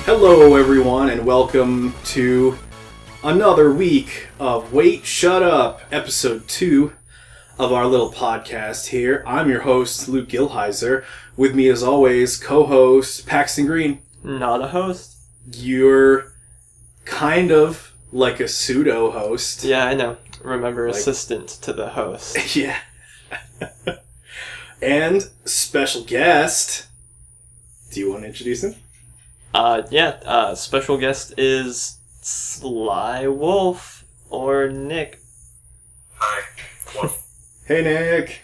Hello everyone and welcome to another week of Wait, Shut Up, episode 2 of our little podcast here. I'm your host, Luke Gilheiser. With me as always, co-host Paxton Green. Not a host. You're kind of like a pseudo-host. Yeah, I know. Remember, assistant to the host. Yeah. And special guest. Do you want to introduce him? Special guest is Sly Wolf, or Nick. Hi. Well, Hey Nick.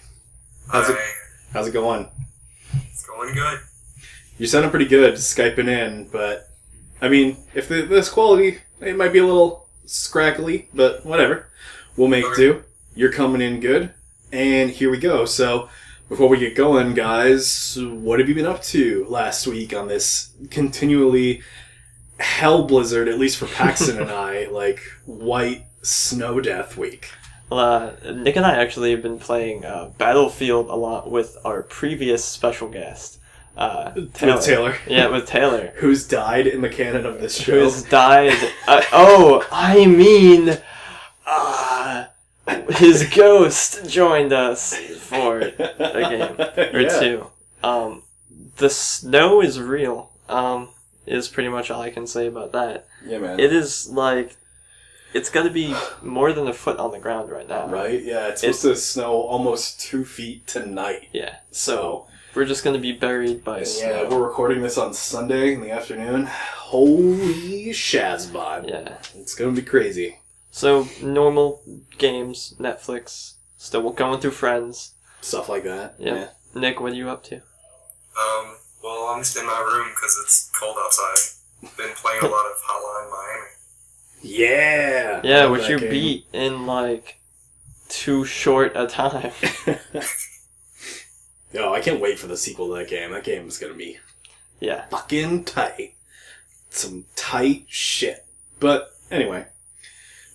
How's hi. it going? It's going good. You're sounding pretty good Skyping in, but I mean, if this quality, it might be a little scrackly, but whatever. We'll make do. You're coming in good, and here we go. So, before we get going, guys, what have you been up to last week on this continually hell blizzard, at least for Paxton and I, like white snow death week? Nick and I actually have been playing Battlefield a lot with our previous special guest. With Taylor. Yeah, with Taylor. Who's died in the canon of this show. Who's died... his ghost joined us for a game or two. The snow is real, is pretty much all I can say about that. Yeah, man. It is like... It's got to be more than a foot on the ground right now. Right? Yeah, it's supposed to snow almost 2 feet tonight. Yeah. So... We're just going to be buried by snow. Yeah, we're recording this on Sunday in the afternoon. Holy shazbot. Yeah. It's going to be crazy. So, normal games, Netflix, still going through Friends. Stuff like that. Yeah. Nick, what are you up to? Well, I'm just in my room because it's cold outside. Been playing a lot of Hotline Miami. Yeah! Yeah, which you beat in, like, too short a time. Yo, I can't wait for the sequel to that game. That game is going to be fucking tight. Some tight shit. But, anyway,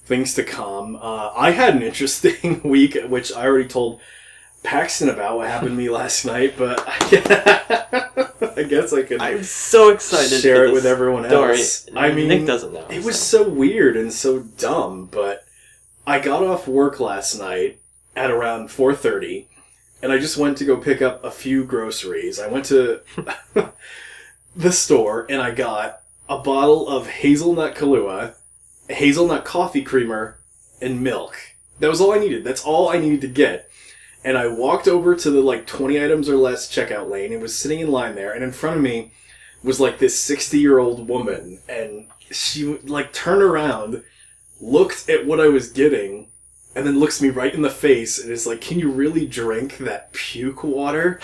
things to come. I had an interesting week, which I already told Paxton about what happened to me last night, but I guess I could I'm so excited share for it with everyone else. I mean, Nick doesn't know. It was so weird and so dumb, but I got off work last night at around 4:30, and I just went to go pick up a few groceries. I went to the store, and I got a bottle of hazelnut Kahlua, hazelnut coffee creamer, and milk. That was all I needed. That's all I needed to get. And I walked over to the, 20 items or less checkout lane, and was sitting in line there, and in front of me was, this 60-year-old woman, and she, turned around, looked at what I was getting, and then looks me right in the face and is like, "Can you really drink that puke water?"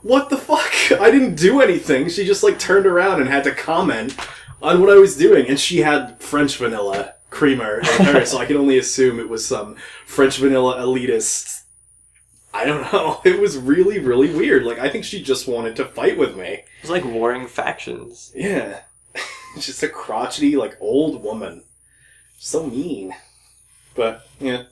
What the fuck? I didn't do anything. She just, turned around and had to comment on what I was doing. And she had French vanilla creamer in her, so I can only assume it was some French vanilla elitist. I don't know. It was really, really weird. I think she just wanted to fight with me. It was like warring factions. Yeah. Just a crotchety, old woman. So mean. But, yeah.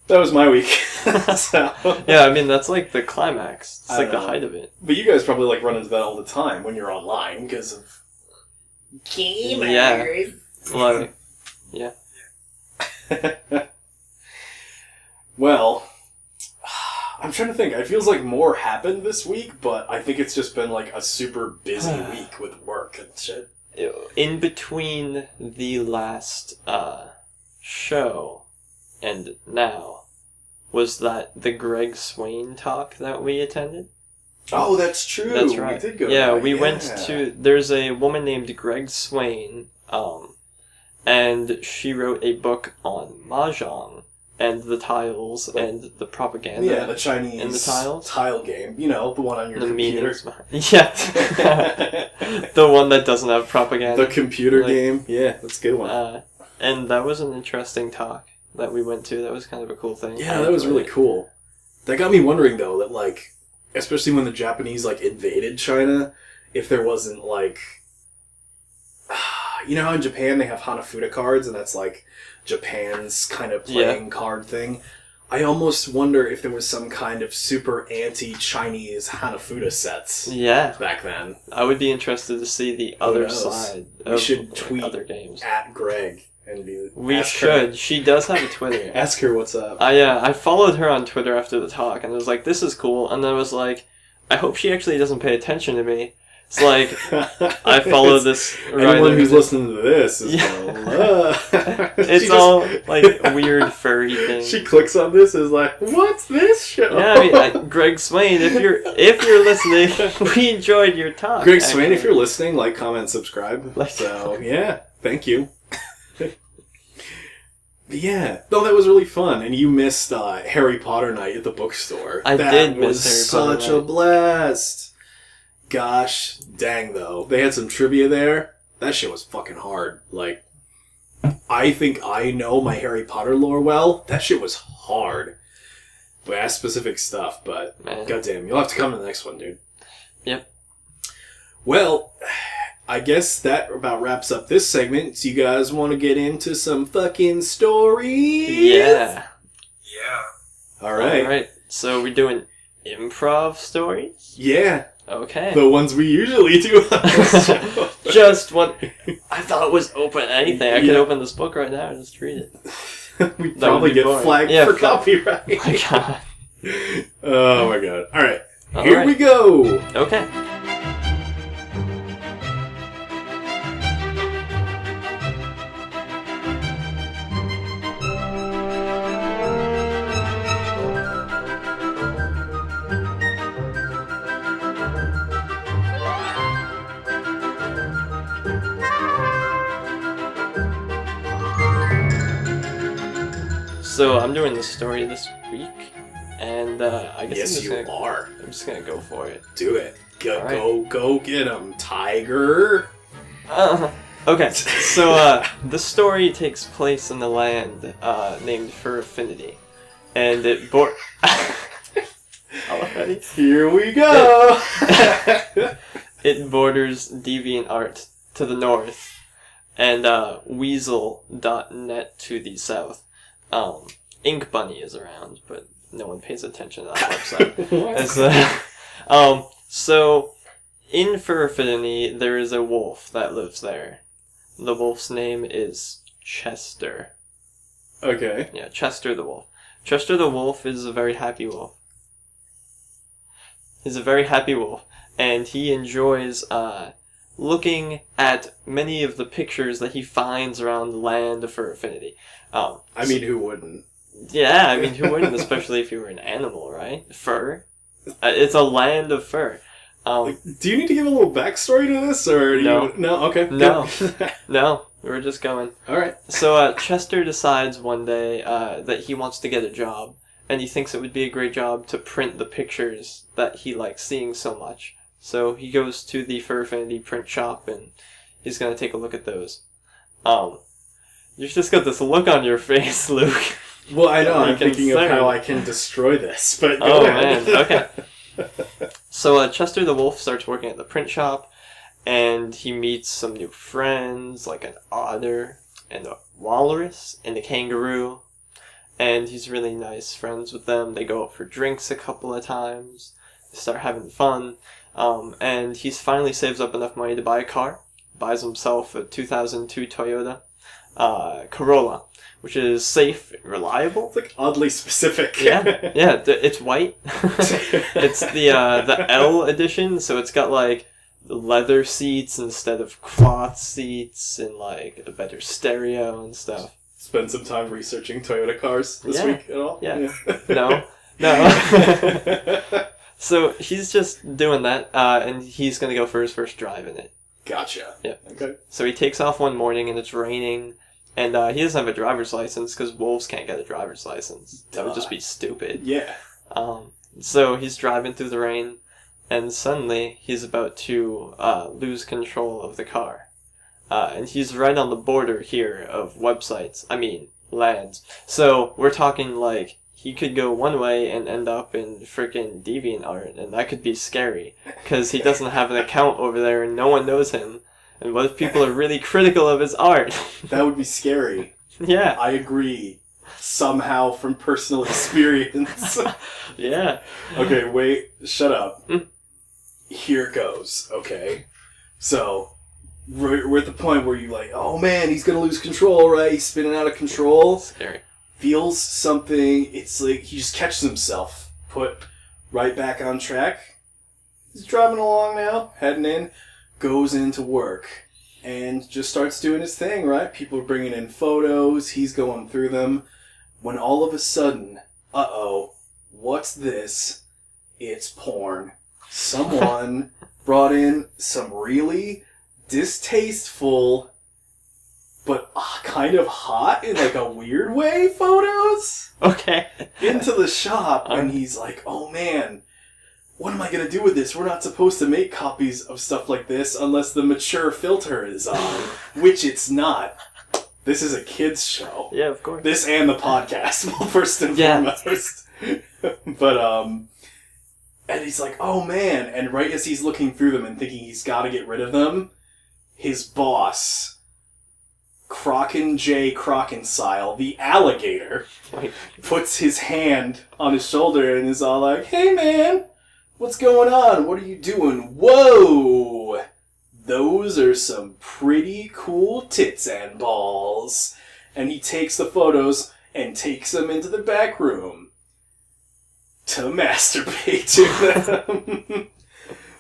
That was my week. So. Yeah, I mean, that's the climax. It's the height of it. But you guys probably run into that all the time when you're online because of gamers. Yeah. Well, I'm trying to think. It feels like more happened this week, but I think it's just been a super busy week with work and shit. In between the last show and now, was that the Greg Swain talk that we attended? Oh, that's true. That's right. We did go we went to... There's a woman named Greg Swain, and she wrote a book on Mahjong and the tiles and the propaganda. Yeah, the Chinese and the tiles. Tile game. You know, the one on your computer. Yeah. The one that doesn't have propaganda. The computer game. Yeah, that's a good one. And that was an interesting talk that we went to. That was kind of a cool thing. Yeah, that was really cool. That got me wondering, though, that, especially when the Japanese, invaded China, if there wasn't, you know how in Japan they have Hanafuda cards, and that's, Japan's kind of playing card thing? I almost wonder if there was some kind of super anti-Chinese Hanafuda sets Yeah. back then. I would be interested to see the other knows? side We of should like, tweet other games. at Greg and be. We ask should. Her, She does have a Twitter. ask her what's up. I followed her on Twitter after the talk, and I was like, this is cool. And then I was like, I hope she actually doesn't pay attention to me. It's like, I follow this writer. Anyone who's listening to this is Yeah. gonna It's all, like, weird furry things. She clicks on this and is like, what's this show? Yeah, I mean, Greg Swain, if you're listening, we enjoyed your talk. Greg Swain, actually. if you're listening, like, comment, subscribe. Like- So, yeah, thank you. Yeah, no, that was really fun, and you missed Harry Potter night at the bookstore. I that did was miss Harry Potter such a night. blast. Gosh, dang though, they had some trivia there. That shit was fucking hard. Like, I think I know my Harry Potter lore well. That shit was hard. We asked specific stuff, but Man. goddamn, you'll have to come to the next one, dude. Yep. Well, I guess that about wraps up this segment. So you guys want to get into some fucking stories? Yeah. Yeah. Alright. Alright, so we're doing improv stories? Yeah. Okay. The ones we usually do on this show. Just one. I thought it was open anything. I could Yeah. open this book right now and just read it. We That probably would be get boring. flagged Yeah, for flag- copyright. Oh my god. Oh my god. Alright. All Here right. we go. Okay. So I'm doing the story this week, and I guess Yes, you are. I'm just gonna go for it. Do it. Go, Alright. go get him, Tiger. Okay, so the story takes place in the land named For Affinity, and it already Here we go. it borders DeviantArt to the north, and Weasel.net to the south. Ink Bunny is around, but no one pays attention to that website. As, so, in For Affinity, there is a wolf that lives there. The wolf's name is Chester. Okay. Yeah, Chester the wolf. Chester the wolf is a very happy wolf. He's a very happy wolf, and he enjoys looking at many of the pictures that he finds around the land of For Affinity. I mean, who wouldn't? Yeah, I mean, who wouldn't, especially if you were an animal, right? Fur. It's a land of fur. Do you need to give a little backstory to this, or No. No. Okay. No. good. No, we're just going. All right. So Chester decides one day that he wants to get a job, and he thinks it would be a great job to print the pictures that he likes seeing so much. So he goes to the For Affinity print shop, and he's going to take a look at those. You've just got this look on your face, Luke. Well, I know. I'm Very thinking of how concerned. I can destroy this, but go Oh, ahead. man. Okay. So Chester the wolf starts working at the print shop, and he meets some new friends, like an otter, and a walrus, and a kangaroo. And he's really nice friends with them. They go out for drinks a couple of times. They start having fun. And he finally saves up enough money to buy a car. Buys himself a 2002 Toyota Corolla, which is safe and reliable. It's like oddly specific. Yeah, it's white. It's the L edition, so it's got like leather seats instead of cloth seats, and like a better stereo and stuff. Spend some time researching Toyota cars this Yeah. week at all? Yeah. No. So he's just doing that, and he's gonna go for his first drive in it. Gotcha. Yeah. Okay. So he takes off one morning, and it's raining, and he doesn't have a driver's license because wolves can't get a driver's license. That would just be stupid. Yeah. So he's driving through the rain, and suddenly he's about to lose control of the car. And he's right on the border here of websites. I mean, lands. So we're talking like he could go one way and end up in frickin' DeviantArt, and that could be scary because he doesn't have an account over there and no one knows him. And what if people are really critical of his art? That would be scary. Yeah. I agree. somehow from personal experience. Yeah. Okay, wait, shut up. Here it goes, okay? So, we're at the point where you're like, oh man, he's gonna lose control, right? He's spinning out of control. Scary. Feels something, it's like he just catches himself, put right back on track. He's driving along now, heading in, goes into work, and just starts doing his thing, right? People are bringing in photos, he's going through them, when all of a sudden, what's this? It's porn. Someone brought in some really distasteful, but kind of hot in like a weird way photos Okay. into the shop, and he's like, oh man, what am I going to do with this? We're not supposed to make copies of stuff like this unless the mature filter is on, which it's not. This is a kid's show. Yeah, of course. This and the podcast, well, first and foremost. But, and he's like, oh man, and right as he's looking through them and thinking he's got to get rid of them, his boss, Crocken J. Crockensile, the alligator, puts his hand on his shoulder and is all like, hey man, what's going on? What are you doing? Whoa! Those are some pretty cool tits and balls. And he takes the photos and takes them into the back room to masturbate to them.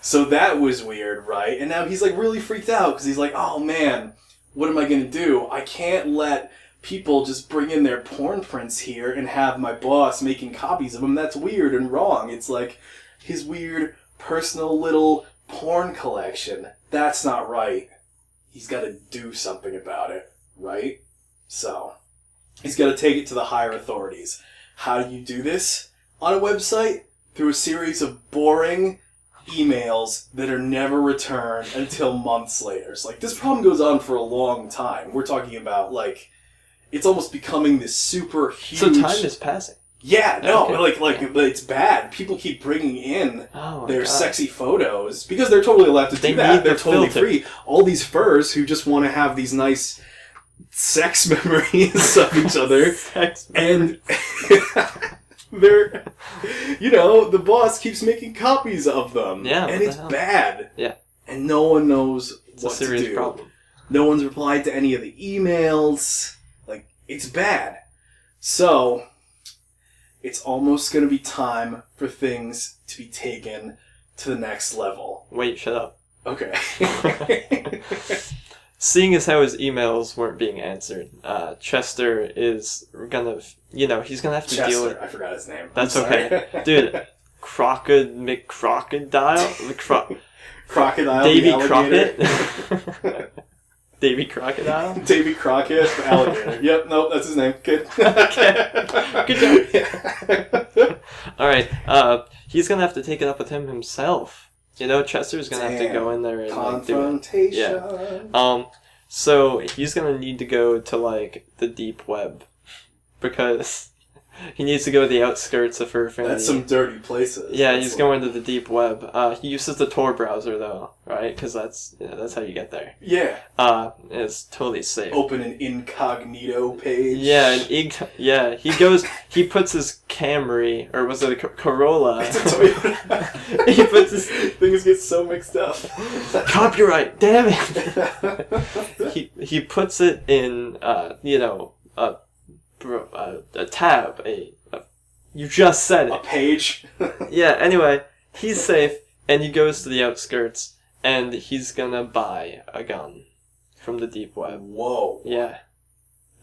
So that was weird, right? And now he's like really freaked out because he's like, oh man, what am I going to do? I can't let people just bring in their porn prints here and have my boss making copies of them. That's weird and wrong. It's like his weird personal little porn collection. That's not right. He's got to do something about it, right? So, he's got to take it to the higher authorities. How do you do this? On a website? Through a series of boring emails that are never returned until months later. It's like, this problem goes on for a long time. We're talking about, like, it's almost becoming this super huge... So time is passing. Yeah, no, Okay. like it's bad. People keep bringing in their God. sexy photos because they're totally allowed to They do that. need They're the totally filter. free. All these furs who just want to have these nice sex memories of each other, Sex and they're, the boss keeps making copies of them. Yeah, and what the it's hell? bad. Yeah. And no one knows It's what a serious to do. problem. No one's replied to any of the emails. Like, it's bad. So, it's almost going to be time for things to be taken to the next level. Wait, shut up. Okay. Seeing as how his emails weren't being answered, Chester is gonna, he's gonna have to deal Chester, with... I forgot his name. That's I'm sorry. okay. Dude, McCrocodile? Crocodile, Davy the alligator. Crockett? Davy Crocodile? Davy Crockett, the alligator. Yep, nope, that's his name. Good. Okay. Good job. Alright, he's gonna have to take it up with him himself. Chester's gonna have to go in there and do it. Confrontation. So he's gonna need to go to the deep web because he needs to go to the outskirts of Fur Affinity. That's some dirty places. Yeah, he's going to the deep web. He uses the Tor browser though, right? Because that's how you get there. Yeah. It's totally safe. Open an incognito page. Yeah, he puts his Camry, or was it a Corolla? It's a Toyota. He puts his... Things get so mixed up. Copyright, damn it! He puts it in, a tab, you just said A it. page. Yeah, anyway, he's safe, and he goes to the outskirts, and he's gonna buy a gun from the deep web. Whoa. Yeah.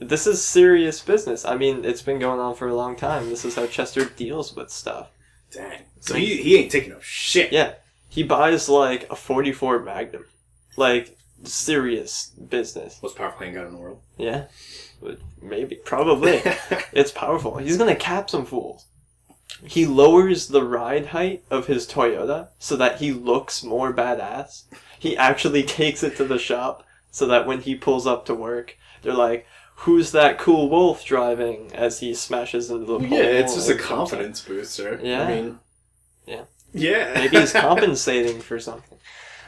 This is serious business. I mean, it's been going on for a long time. This is how Chester deals with stuff. Dang. So he ain't taking no shit. Yeah. He buys, a 44 Magnum. Serious business. Most powerful handgun in the world. Yeah. Maybe. Probably. It's powerful. He's gonna cap some fools. He lowers the ride height of his Toyota so that he looks more badass. He actually takes it to the shop so that when he pulls up to work, they're like, who's that cool wolf driving, as he smashes into the pole. Yeah, it's just a or confidence booster. Yeah. I mean... Yeah. Yeah. Maybe he's compensating for something.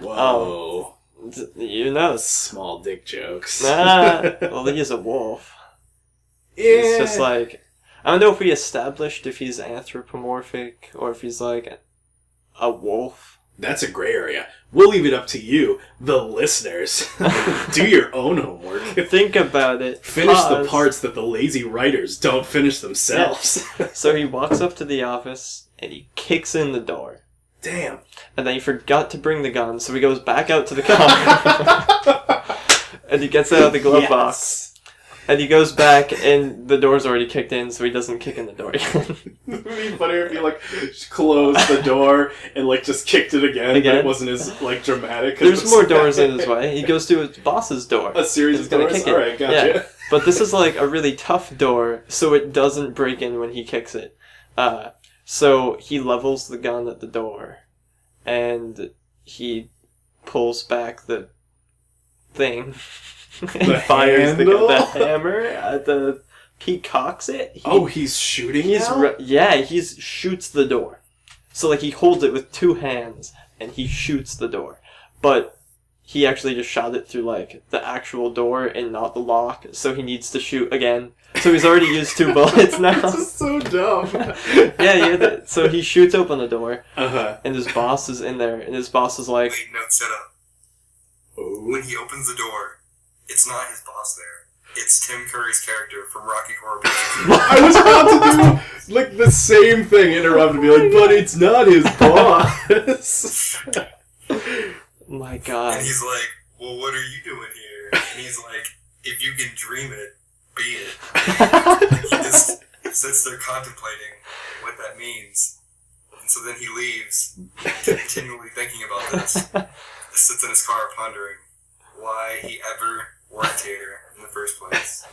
Whoa. You know. Small dick jokes. Well, he is a wolf. It's just like, I don't know if we established if he's anthropomorphic or if he's like a wolf. That's a gray area. We'll leave it up to you, the listeners. Do your own homework. Think about it. Finish the parts that the lazy writers don't finish themselves. Yeah. So he walks up to the office and he kicks in the door. Damn. And then he forgot to bring the gun, so he goes back out to the car. And he gets out of the glove box. And he goes back, and the door's already kicked in, so he doesn't kick in the door again. It would be funnier if he, like, closed the door and, like, just kicked it again. But it wasn't as, like, dramatic. There's more doors in his way. He goes to his boss's door. A series of doors? Alright, gotcha. Yeah. But this is, like, a really tough door, so it doesn't break in when he kicks it. So he levels the gun at the door, and he pulls back the thing. And fires the hammer at the... He cocks it. He's shooting now? He shoots the door. So, like, he holds it with two hands, and he shoots the door. But he actually just shot it through, like, the actual door and not the lock, so he needs to shoot again. So he's already used 2 bullets now. This is so dumb. So he shoots open the door, and his boss is in there, and his boss is like... Wait, no, set up. When he opens the door, it's not his boss there. It's Tim Curry's character from Rocky Horror Picture. I was about to do, like, the same thing, interrupt and be like, but it's not his boss. My God. And he's like, well, what are you doing here? And he's like, if you can dream it, be it. He just sits there contemplating what that means. And so then he leaves, continually thinking about this. Just sits in his car pondering why he ever worked here in the first place.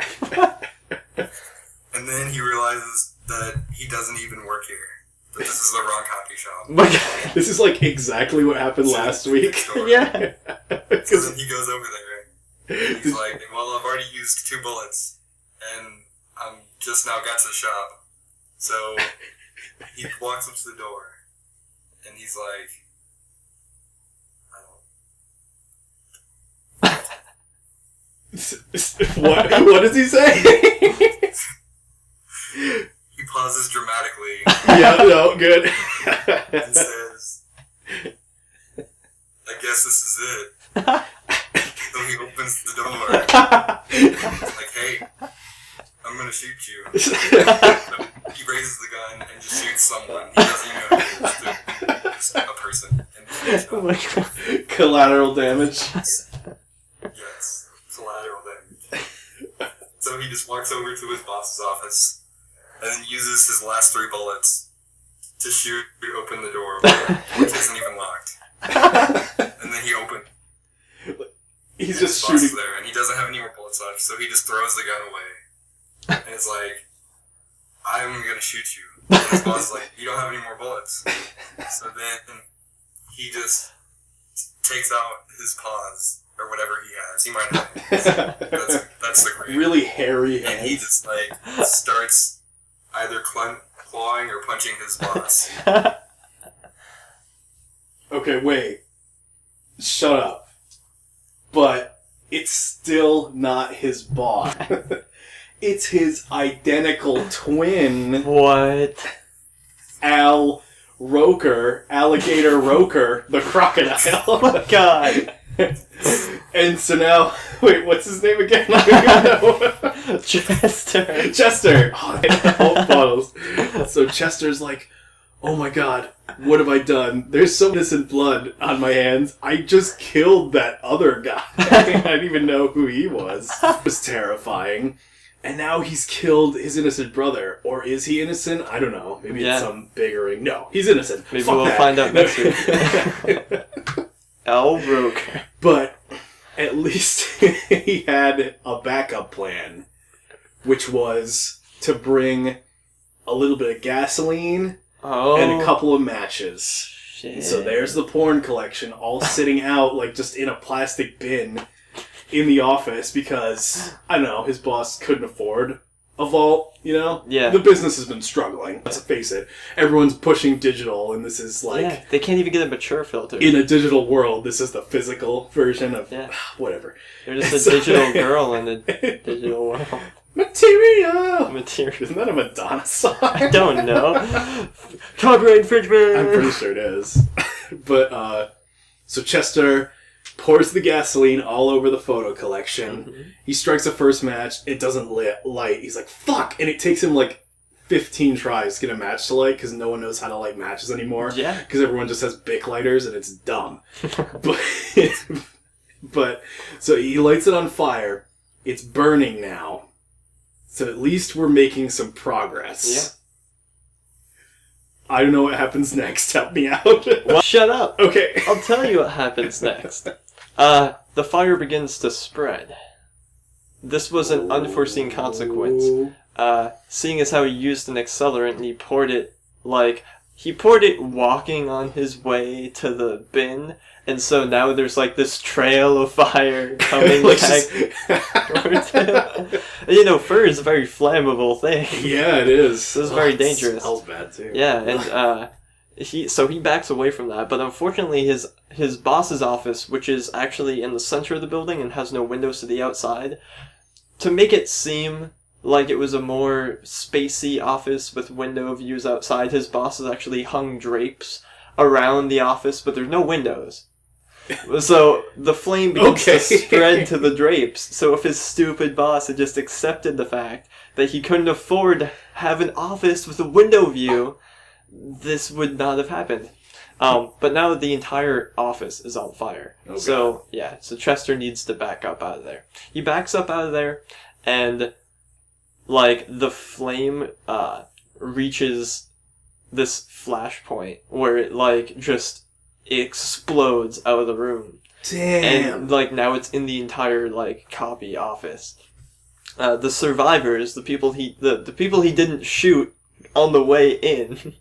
And then he realizes that he doesn't even work here. That this is the wrong copy shop. This is like exactly what happened last week. Yeah. So then he goes over there. And he's like, well, I've already used 2 bullets. And I'm just now got to the shop. So he walks up to the door. And he's like, What does he say? He pauses dramatically. Yeah, no, good. And says, I guess this is it. So he opens the door. He's like, hey, I'm gonna shoot you. So he raises the gun and just shoots someone. He doesn't even know who it is. Just a person. And Oh my God. Collateral damage. Yes, collateral damage. So he just walks over to his boss's office and then uses his last 3 bullets to shoot open the door, which isn't even locked. And then he opened. He's and just his boss shooting. is there, and he doesn't have any more bullets left, so he just throws the gun away. And it's like, I'm gonna shoot you. And his boss is like, you don't have any more bullets. So then he just takes out his paws. Or whatever he has. He might have. That's the great. Really hairy hands. And he just, like, starts either clawing or punching his boss. Okay, wait. Shut up. But it's still not his boss. It's his identical twin. What? Al Roker, Alligator Roker, the crocodile. Oh my God. And so now, wait, what's his name again? Chester. Chester. Oh, all bottles. So Chester's like, oh my God, what have I done? There's so innocent blood on my hands. I just killed that other guy. I didn't even know who he was. It was terrifying. And now he's killed his innocent brother. Or is he innocent? I don't know. Maybe it's some biggering. No, he's innocent. Maybe Fuck we'll that. find out next week. Al Roker. But at least he had a backup plan, which was to bring a little bit of gasoline and a couple of matches. Shit. So there's the porn collection all sitting out like just in a plastic bin in the office because, I don't know, his boss couldn't afford a vault, you know? Yeah. The business has been struggling, let's face it. Everyone's pushing digital, and this is like... Yeah, they can't even get a mature filter. In a digital world, this is the physical version of... Yeah. Whatever. They're just a digital girl in a digital world. Material! Material. Isn't that a Madonna song? I don't know. Copyright infringement! I'm pretty sure it is. But, so Chester pours the gasoline all over the photo collection. Mm-hmm. He strikes a first match. It doesn't light. He's like, fuck! And it takes him, 15 tries to get a match to light, because no one knows how to light matches anymore. Yeah. Because everyone just has Bic lighters, and it's dumb. But, so he lights it on fire. It's burning now. So at least we're making some progress. Yeah. I don't know what happens next. Help me out. Well, shut up. Okay. I'll tell you what happens next. The fire begins to spread. This was an unforeseen consequence. Seeing as how he used an accelerant and he poured it walking on his way to the bin, and so now there's this trail of fire coming back towards him. Fur is a very flammable thing. Yeah, it is. This is very dangerous. It smells bad too. Yeah, and he backs away from that, but unfortunately his boss's office, which is actually in the center of the building and has no windows to the outside, to make it seem like it was a more spacey office with window views outside, his boss has actually hung drapes around the office, but there's no windows. So the flame begins to spread to the drapes. So if his stupid boss had just accepted the fact that he couldn't afford to have an office with a window view, this would not have happened. But now the entire office is on fire. Oh, so Chester needs to back up out of there. He backs up out of there, and the flame reaches this flashpoint where it just explodes out of the room. Damn. And now it's in the entire copy office. The survivors, the people he didn't shoot on the way in,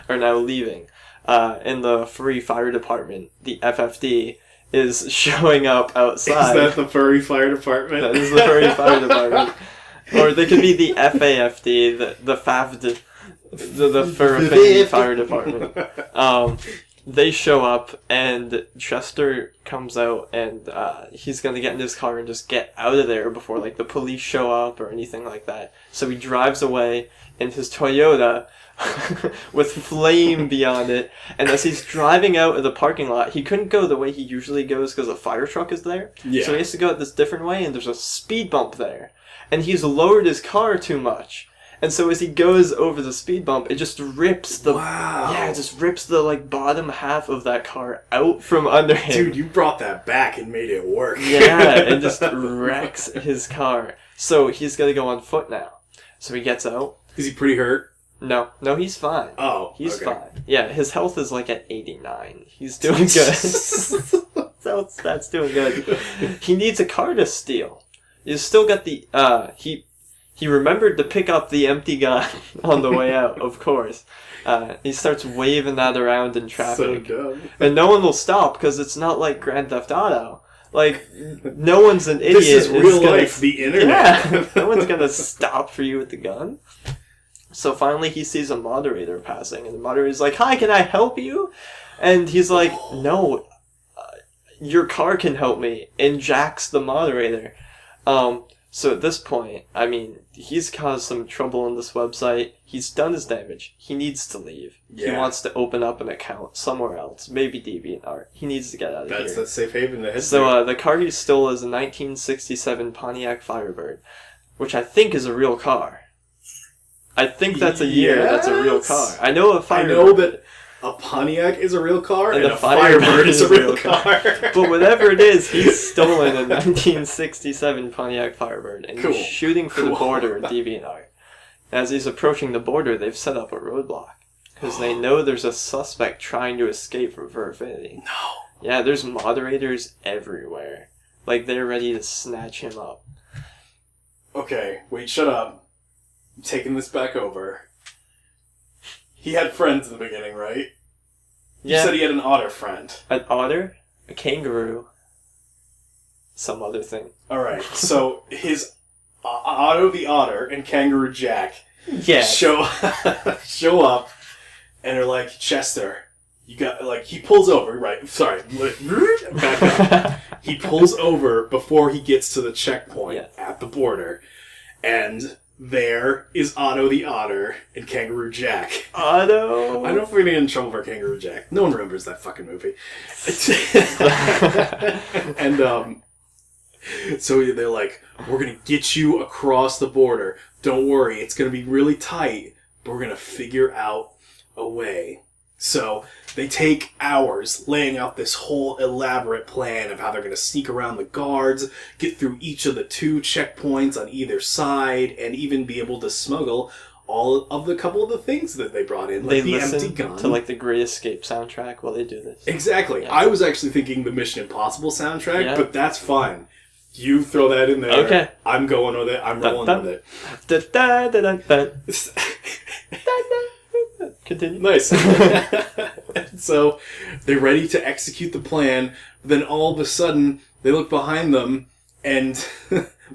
are now leaving. And the Furry Fire Department, the FFD, is showing up outside. Is that the Furry Fire Department? That is the Furry Fire Department. Or they could be the FAFD, the FAFD, the Furry Fire Department. They show up, and Chester comes out, and he's gonna get in his car and just get out of there before the police show up or anything like that. So he drives away in his Toyota with flame beyond it, and as he's driving out of the parking lot, he couldn't go the way he usually goes because a fire truck is there. Yeah. So he has to go this different way, and there's a speed bump there. And he's lowered his car too much. And so as he goes over the speed bump, it just rips the... Wow. Yeah, it just rips the, bottom half of that car out from under him. Dude, you brought that back and made it work. Yeah, it just wrecks his car. So he's gonna go on foot now. So he gets out. Is he pretty hurt? No, he's fine. Oh, He's okay. fine. Yeah, his health is at 89. He's doing good. So that's doing good. He needs a car to steal. He's still got the, he remembered to pick up the empty gun on the way out, of course. He starts waving that around in traffic. So dumb. And no one will stop, because it's not like Grand Theft Auto. No one's an idiot. This is real life, the internet. Yeah, no one's gonna stop for you with the gun. So finally he sees a moderator passing, and the moderator's like, "Hi, can I help you?" And he's like, "No, your car can help me," and jacks the moderator. So at this point, he's caused some trouble on this website. He's done his damage. He needs to leave. Yeah. He wants to open up an account somewhere else, maybe DeviantArt. He needs to get out of here. That's safe haven to hit. So the car he stole is a 1967 Pontiac Firebird, which I think is a real car. I think that's a year. Yes. That's a real car. I know a Firebird. I know that a Pontiac is a real car, and a Firebird Firebird is a real car. But whatever it is, he's stolen a 1967 Pontiac Firebird, and Cool. he's shooting for the Cool. border at DeviantArt. As he's approaching the border, they've set up a roadblock, because they know there's a suspect trying to escape from Furfinity. No. Yeah, there's moderators everywhere. They're ready to snatch him up. Okay, wait, shut up. I'm taking this back over. He had friends in the beginning, right? You said he had an otter friend. An otter, a kangaroo, some other thing. Alright, so his Otto the Otter and Kangaroo Jack show up, and they're like, "Chester, you got," he pulls over, right? Sorry, back up. He pulls over before he gets to the checkpoint at the border, And there is Otto the Otter and Kangaroo Jack. Otto! I don't know if we're gonna get in trouble for Kangaroo Jack. No one remembers that fucking movie. And, so they're like, we're gonna get you across the border. Don't worry, it's gonna be really tight, but we're gonna figure out a way. So they take hours laying out this whole elaborate plan of how they're gonna sneak around the guards, get through each of the 2 checkpoints on either side, and even be able to smuggle all of the couple of the things that they brought in, like they the empty listen gun. to like the Great Escape soundtrack while they do this. Exactly. Yeah. I was actually thinking the Mission Impossible soundtrack, Yeah. but that's fine. You throw that in there. Okay. I'm going with it. I'm rolling with it. Da, da, da, da, da. Continue. Nice. So they're ready to execute the plan. Then all of a sudden, they look behind them, and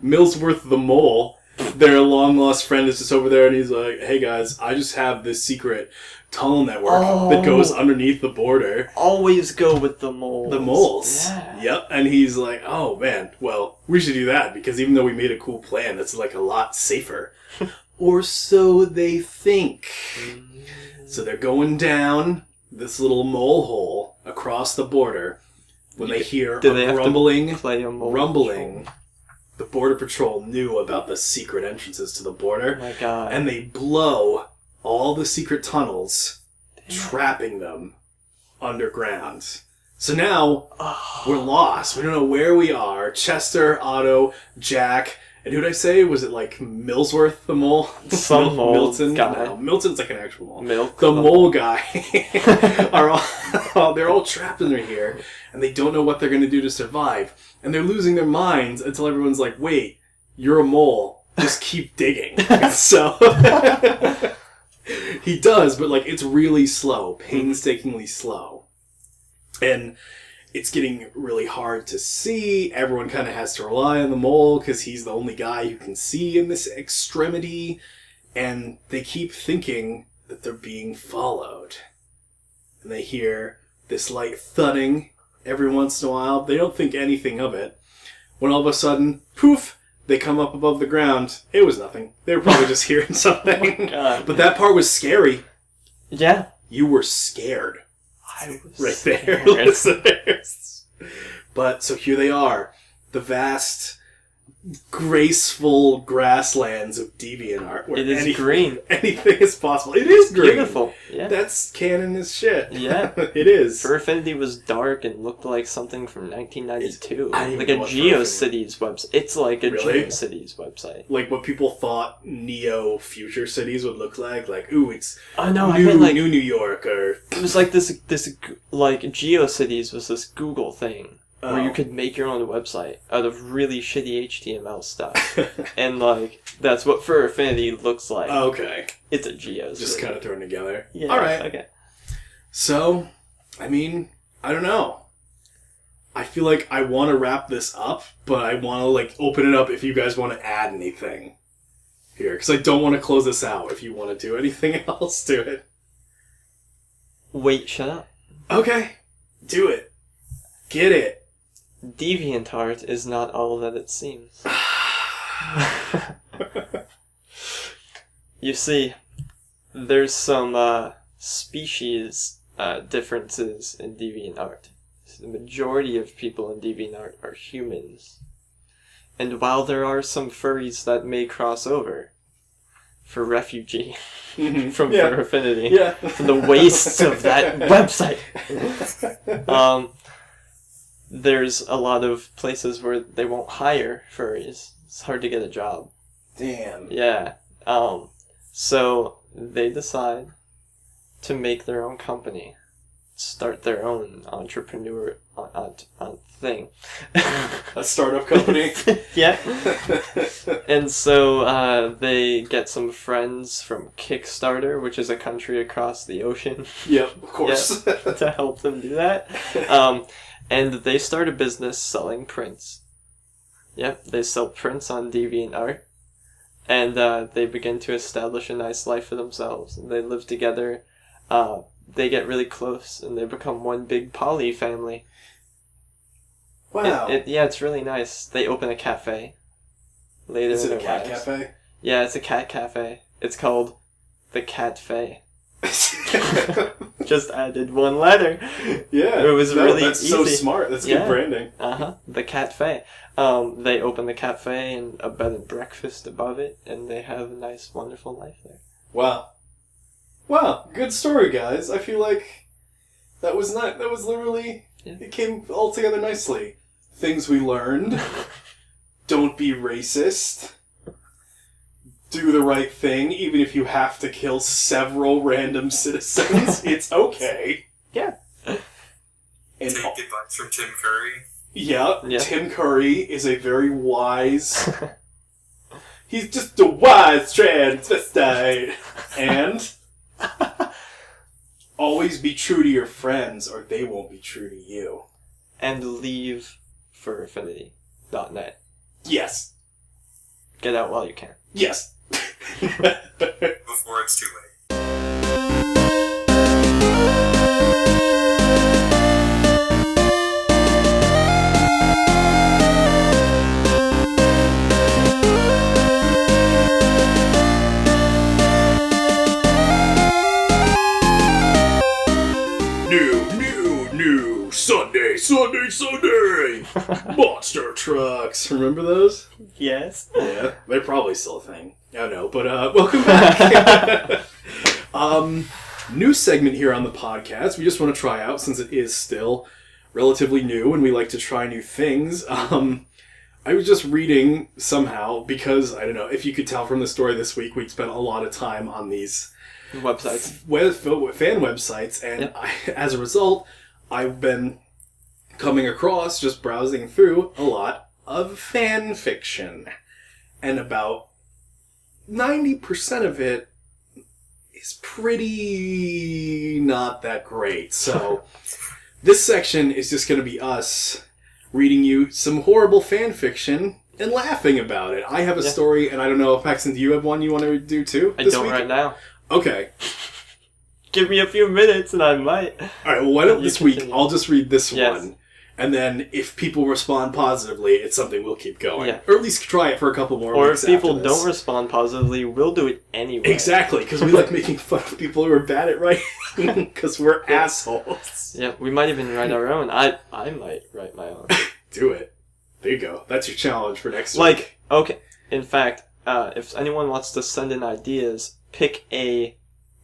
Millsworth the Mole, their long lost friend, is just over there, and he's like, "Hey guys, I just have this secret tunnel network that goes underneath the border." Always go with the moles. The moles. Yeah. Yep. And he's like, "Oh man, well, we should do that because even though we made a cool plan, that's like a lot safer." Or so they think. So they're going down this little mole hole across the border when they hear a rumbling. Play a mole Rumbling. The Border Patrol knew about the secret entrances to the border. Oh my god. And they blow all the secret tunnels, trapping them underground. So now, we're lost. We don't know where we are. Chester, Otto, Jack, and who'd I say? Was it like Millsworth the Mole? Some mole Milton? guy. No, Milton's like an actual mole. Milk The mole guy. They're all trapped in here, and they don't know what they're going to do to survive. And they're losing their minds until everyone's like, wait, you're a mole. Just keep digging. So he does, but like it's really slow, painstakingly slow. And it's getting really hard to see. Everyone kind of has to rely on the mole because he's the only guy who can see in this extremity. And they keep thinking that they're being followed. And they hear this light thudding every once in a while. They don't think anything of it. When all of a sudden, poof, they come up above the ground. It was nothing. They were probably just hearing something. God. But that part was scary. Yeah. You were scared. I was Right there, scared. listeners. But so here they are, the vast, graceful grasslands of DeviantArt, where It is green. anything is possible. It is green. Beautiful. Yeah. That's canon as shit. Yeah. It is. Fur Affinity was dark and looked like something from 1992. I don't Like even a know what Fur GeoCities website. It's like a Really? GeoCities website. Like what people thought Neo future cities would look like. Like, ooh, it's Oh no, I new, meant like New York, or it was like this like GeoCities was this Google thing where you could make your own website out of really shitty HTML stuff, and like that's what Fur Affinity looks like. okay, It's a GeoCity. just kind of thrown together. Yeah. All right. Okay. So, I mean, I don't know. I feel like I want to wrap this up, but I want to like open it up if you guys want to add anything here, because I don't want to close this out. If you want to do anything else to it, Wait, shut up. okay, do it, get it. DeviantArt is not all that it seems. You see, there's some species differences in DeviantArt. The majority of people in DeviantArt are humans. And while there are some furries that may cross over for refugee from Yeah. Fur Affinity, Yeah, from the wastes of that website, there's a lot of places where they won't hire furries. It's hard to get a job. Damn. Yeah. So they decide to make their own company, start their own entrepreneur thing. A startup company. Yeah. And so they get some friends from Kickstarter, which is a country across the ocean, Yep, of course. to help them do that. And they start a business selling prints. Yep, they sell prints on DeviantArt. And they begin to establish a nice life for themselves. And they live together. They get really close, and they become one big poly family. Wow. Yeah, it's really nice. They open a cafe later Is in it a their cat lives. cafe? Yeah, it's a cat cafe. It's called the Cat Fe. Just added one letter. Yeah, it was really that's easy. So smart. That's good branding. The Cat Fe. They open the cafe and a bed and breakfast above it, and they have a nice, wonderful life there. Wow, good story, guys. I feel like that was literally it came all together nicely. Things we learned: don't be racist. Do the right thing, even if you have to kill several random citizens. It's okay. Yeah. And take advice from Tim Curry. Yeah, Tim Curry is a very wise... He's just a wise transvestite. And... always be true to your friends, or they won't be true to you. And leave for Affinity.net. Yes. Get out while you can. Yes. Before it's too late. New Sunday! Monster trucks. Remember those? Yes. Yeah, they're probably still a thing. I don't know, but welcome back. New segment here on the podcast. We just want to try out, since it is still relatively new and we like to try new things. I was just reading somehow, because, I don't know, if you could tell from the story this week, we'd spent a lot of time on these websites, fan websites, and as a result, I've been coming across, just browsing through, a lot of fan fiction. And about 90% of it is pretty not that great. So this section is just going to be us reading you some horrible fan fiction and laughing about it. I have a story, and I don't know, Paxton, do you have one you want to do too? I don't right now. Okay. Give me a few minutes and I might. Alright, well, why don't this week I'll just read this one, and then if people respond positively, it's something we'll keep going. Yeah. Or at least try it for a couple more weeks. Or if people don't respond positively, we'll do it anyway. Exactly, because we like making fun of people who are bad at writing, because we're assholes. Yeah, we might even write our own. I might write my own. Do it. There you go. That's your challenge for next week. Okay. In fact, if anyone wants to send in ideas, pick a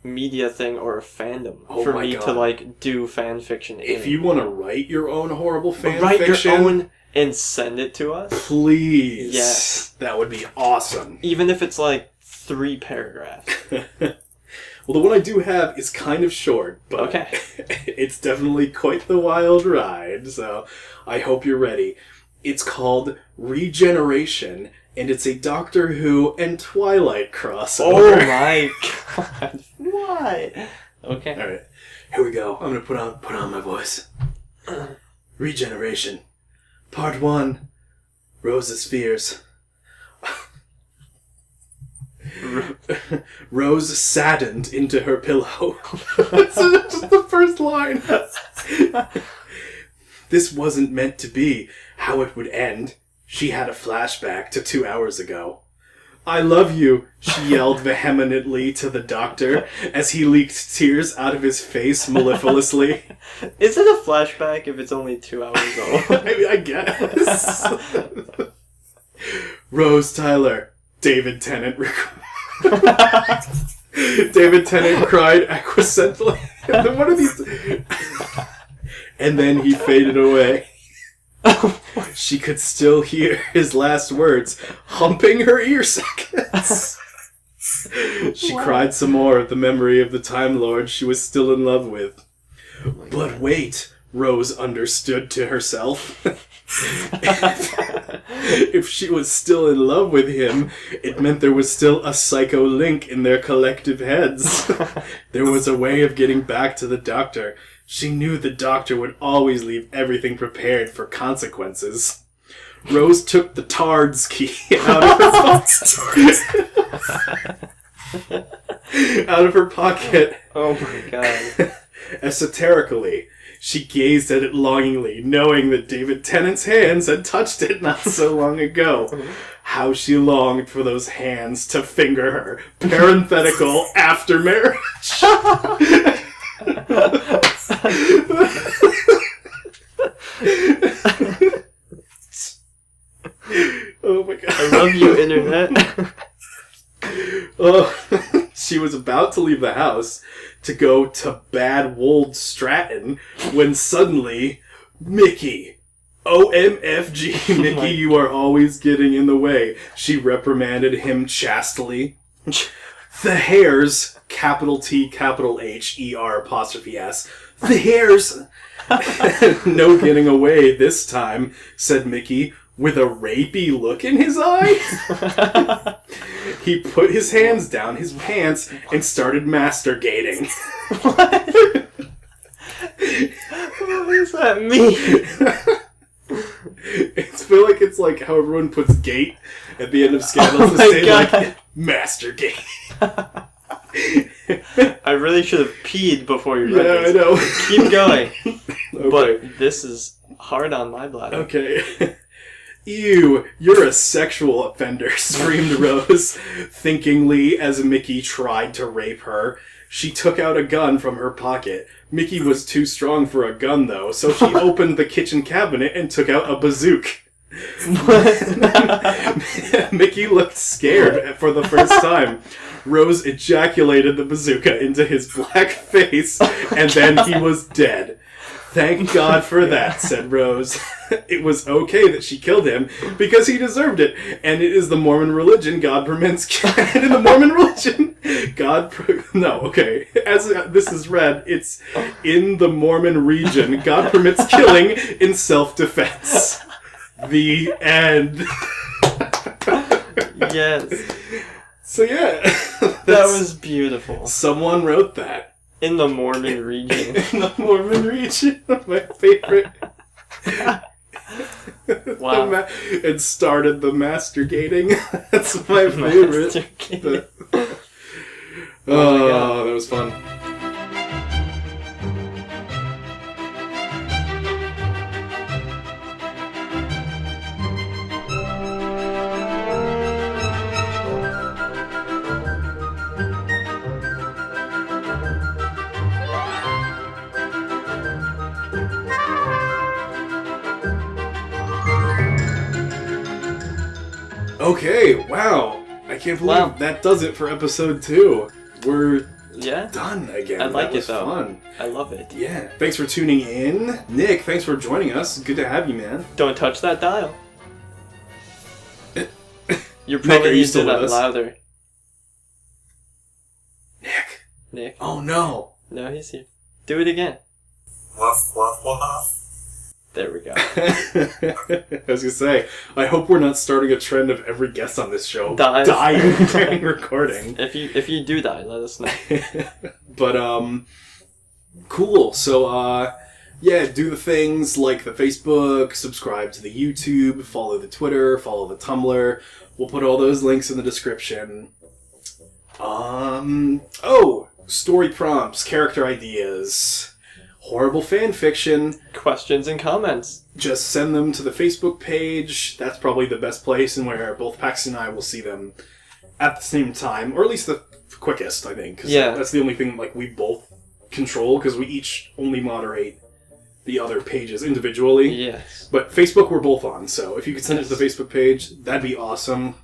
media thing or a fandom for me to do fan fiction in. If you want to write your own horrible fan write fiction, your own and send it to us, please. Yes, that would be awesome. Even if it's 3 paragraphs. Well, the one I do have is kind of short, but it's definitely quite the wild ride. So I hope you're ready. It's called Regeneration, and it's a Doctor Who and Twilight crossover. Oh my god. Why? Okay. Alright. Here we go. I'm gonna put on my voice. Regeneration. Part 1. Rose's fears. Rose saddened into her pillow. That's just the first line. This wasn't meant to be how it would end. She had a flashback to 2 hours ago. I love you, she yelled vehemently to the Doctor as he leaked tears out of his face mellifluously. Is it a flashback if it's only 2 hours old? I guess. Rose Tyler, David Tennant David Tennant cried acquiescently. And then what are these? And then he faded away. She could still hear his last words, humping her ear sockets. She cried some more at the memory of the Time Lord she was still in love with. But wait, Rose understood to herself. If she was still in love with him, it meant there was still a psycho link in their collective heads. There was a way of getting back to the Doctor. She knew the Doctor would always leave everything prepared for consequences. Rose took the TARDS key out of her pocket. Oh my god. Esoterically, she gazed at it longingly, knowing that David Tennant's hands had touched it not so long ago. how she longed for those hands to finger her. Parenthetical, after marriage. Oh my god. I love you, internet. She was about to leave the house to go to Bad Wold Stratton when suddenly, Mickey, OMFG, Mickey, you are always getting in the way. She reprimanded him chastely. The hairs, capital T, capital H, ER, apostrophe S. The hairs. No getting away this time, said Mickey, with a rapey look in his eye. He put his hands down his pants and started masturbating. What? What does that mean? I feel like it's like how everyone puts gate at the end of Scandals to say like masturbate. I really should have peed before you read Yeah, this. I know. Keep going. Okay. But this is hard on my bladder. Okay. Ew, you're a sexual offender, screamed Rose, thinkingly as Mickey tried to rape her. She took out a gun from her pocket. Mickey was too strong for a gun, though, so she opened the kitchen cabinet and took out a bazooka. Mickey looked scared for the first time. Rose ejaculated the bazooka into his black face, and then he was dead. Thank God for that, said Rose. It was okay that she killed him because he deserved it, and it is the Mormon religion God permits. And in the Mormon religion, as this is read, it's in the Mormon region, God permits killing in self-defense. The end. Yes. So yeah, That was beautiful. someone wrote that. In the Mormon region. In the Mormon region, my favorite. Wow. It started the masturbating. That's my favorite. Masturbating. Oh, that was fun. Okay, wow. I can't believe that does it for episode 2. We're done again. I like that was it though. Fun. I love it. Yeah. Thanks for tuning in. Nick, thanks for joining us. Good to have you, man. Don't touch that dial. You Nick, probably are you need to still do with that us? louder. Nick. Oh no. No, he's here. Do it again. Woof, woof, woof. There we go. I was gonna say, I hope we're not starting a trend of every guest on this show Dies. dying during recording. If you do die, let us know. But cool. So do the things like the Facebook, subscribe to the YouTube, follow the Twitter, follow the Tumblr. We'll put all those links in the description. Story prompts, character ideas, horrible fan fiction. Questions and comments. Just send them to the Facebook page. That's probably the best place, and where both Paxton and I will see them at the same time, or at least the quickest, I think. 'Cause that's the only thing we both control, because we each only moderate the other pages individually. Yes. But Facebook we're both on, so if you could send it to the Facebook page, that'd be awesome.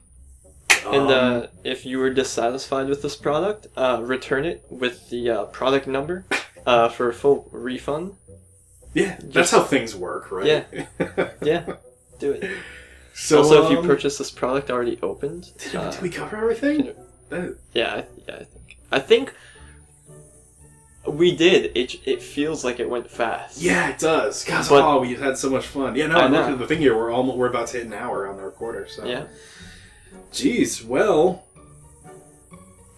And if you were dissatisfied with this product, return it with the product number for a full refund. Yeah, that's how things work, right? Yeah. Yeah, do it. So, also, if you purchase this product already opened... Did we cover everything? I think we did. It feels like it went fast. Yeah, it does. Guys, we had so much fun. Yeah, no, I'm looking at the thing here. We're about to hit an hour on the recorder, so... Yeah. Jeez, well...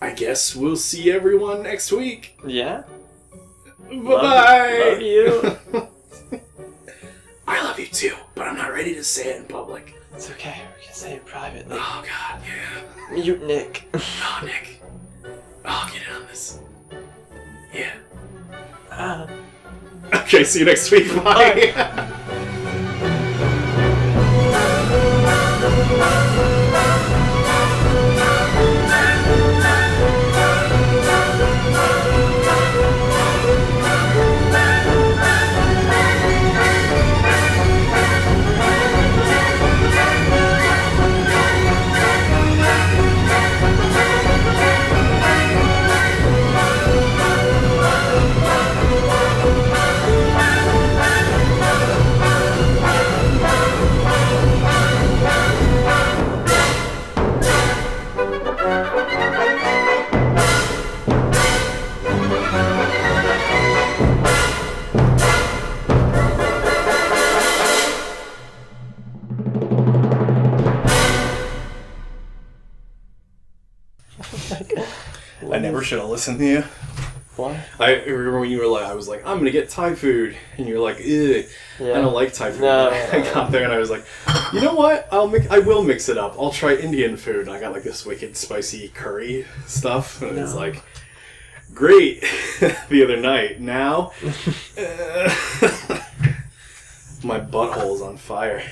I guess we'll see everyone next week. Yeah. Bye-bye! Love you. I love you too, but I'm not ready to say it in public. It's okay. We can say it privately. Oh, God, yeah. Mute Nick. Oh, Nick. I'll get in on this. Yeah. Okay, see you next week. Bye. Bye. I never should have listened to you. What? I remember when you were like, I was like, I'm gonna get Thai food, and you're like, ew, I don't like Thai food. No. I got there and I was like, you know what? I will mix it up. I'll try Indian food. And I got like this wicked spicy curry stuff, and it's like, great. The other night, now my butthole's on fire.